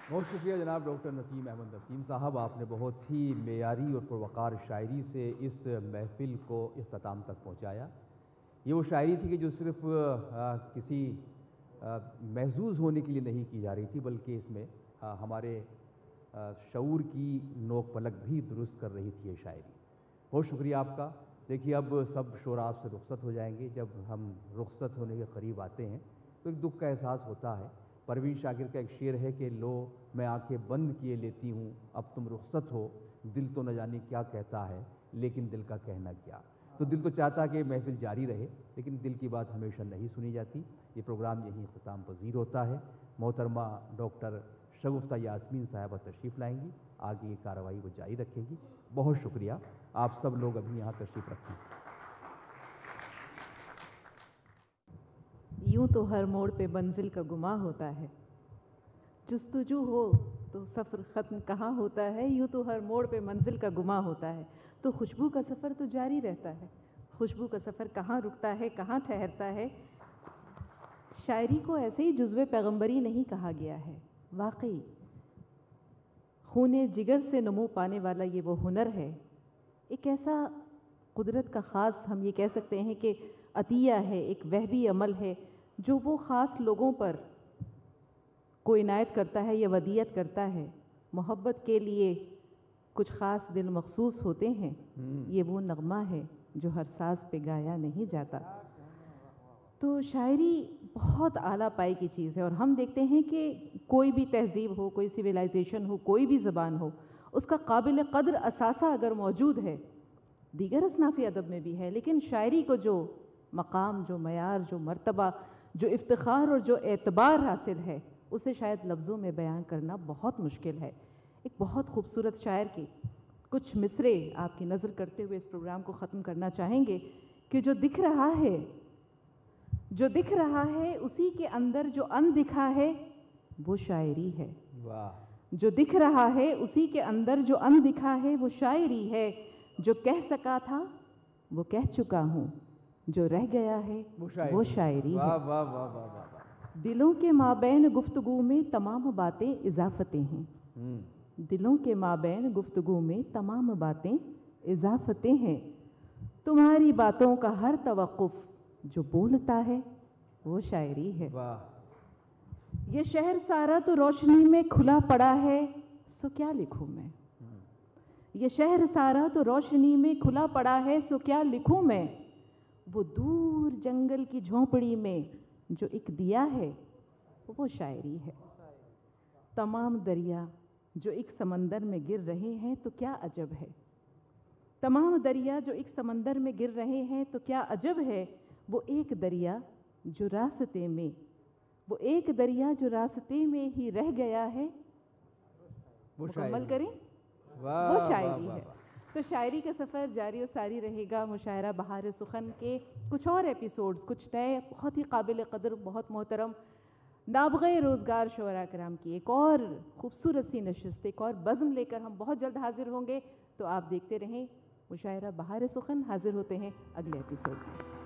बहुत शुक्रिया जनाब डॉक्टर नसीम अहमद नसीम साहब। आपने बहुत ही मेयारी और पुरवकार शायरी से इस महफ़िल को इख्तिताम तक पहुँचाया। ये वो शायरी थी कि जो सिर्फ किसी महजूज होने के लिए नहीं की जा रही थी, बल्कि इसमें हमारे शऊर की नोक पलक भी दुरुस्त कर रही थी ये शायरी। बहुत शुक्रिया आपका। देखिए अब सब शोरा आपसे रुखसत हो जाएंगे। जब हम रुखसत होने के करीब आते हैं तो एक दुख का एहसास होता है। परवीन शाकिर का एक शेर है कि लो मैं आंखें बंद किए लेती हूँ, अब तुम रुखसत हो, दिल तो न जाने क्या कहता है, लेकिन दिल का कहना क्या। तो दिल तो चाहता कि महफिल जारी रहे, लेकिन दिल की बात हमेशा नहीं सुनी जाती। ये प्रोग्राम यहीं इख्तिताम पजीर होता है। मोहतरमा डॉक्टर शगुफ्ता यास्मीन साहबा तशरीफ़ लाएंगी, आगे ये कार्रवाई वो जारी रखेंगी। बहुत शुक्रिया। आप सब लोग अभी यहाँ तशरीफ़ रखें। यूं तो हर मोड़ पे मंजिल का गुमा होता है, जुस्तजू हो तो सफ़र ख़त्म कहाँ होता है। यूं तो हर मोड़ पे मंजिल का गुमा होता है, तो खुशबू का सफ़र तो जारी रहता है। खुशबू का सफ़र कहाँ रुकता है, कहाँ ठहरता है। शायरी को ऐसे ही जुज़्वे पैगंबरी नहीं कहा गया है। वाकई खूने जिगर से नमू पाने वाला ये वो हुनर है, एक ऐसा कुदरत का ख़ास हम ये कह सकते हैं कि अतिया है, एक वहबी अमल है जो वो ख़ास लोगों पर को इनायत करता है या वदियत करता है। मोहब्बत के लिए कुछ ख़ास दिल मखसूस होते हैं, ये वो नगमा है जो हर साज़ पे गाया नहीं जाता। तो शायरी बहुत आला पाई की चीज़ है, और हम देखते हैं कि कोई भी तहज़ीब हो, कोई सिविलाइजेशन हो, कोई भी ज़बान हो, उसका काबिल क़द्र असासा अगर मौजूद है, दीगर असनाफ़ी अदब में भी है, लेकिन शायरी को जो मकाम, जो मयार, जो मर्तबा, जो इफ्तिखार और जो एतबार हासिल है, उसे शायद लफ्ज़ों में बयान करना बहुत मुश्किल है। एक बहुत खूबसूरत शायर की कुछ मिसरे आपकी नज़र करते हुए इस प्रोग्राम को ख़त्म करना चाहेंगे कि जो दिख रहा है, जो दिख रहा है उसी के अंदर जो अनदिखा है वो शायरी है। वाह। जो दिख रहा है उसी के अंदर जो अनदिखा है वो शायरी है। जो कह सका था वो कह चुका हूँ, जो रह गया है वो शायरी वाह है। वाह वाह वाह वाह। दिलों के माबैन गुफ्तगू में तमाम बातें इजाफतें हैं। दिलों के माबैन गुफ्तगू में तमाम बातें इजाफतें हैं। तुम्हारी बातों का हर तवक्कुफ जो बोलता है वो शायरी है। वाह। ये शहर सारा तो रोशनी में खुला पड़ा है, सो क्या लिखूं मैं। ये शहर सारा तो रोशनी में खुला पड़ा है, सो क्या लिखूं मैं। वो दूर जंगल की झोंपड़ी में जो एक दिया है वो शायरी है। तमाम दरिया जो एक समंदर में गिर रहे हैं तो क्या अजब है। तमाम दरिया जो एक समंदर में गिर रहे हैं तो क्या अजब है। वो एक दरिया जो रास्ते में, वो एक दरिया जो रास्ते में ही रह गया है, मुकम्मल करें, वो शायरी है। तो शायरी का सफ़र जारी और सारी रहेगा। मुशायरा बहार सुखन के कुछ और एपिसोड्स, कुछ नए बहुत ही काबिल क़द्र, बहुत मोहतरम नाबग़े रोज़गार शोरा कराम की एक और ख़ूबसूरत सी नशिस्त, एक और बज़्म लेकर हम बहुत जल्द हाजिर होंगे। तो आप देखते रहें मुशायरा बहार सुखन। हाजिर होते हैं अगले एपिसोड में।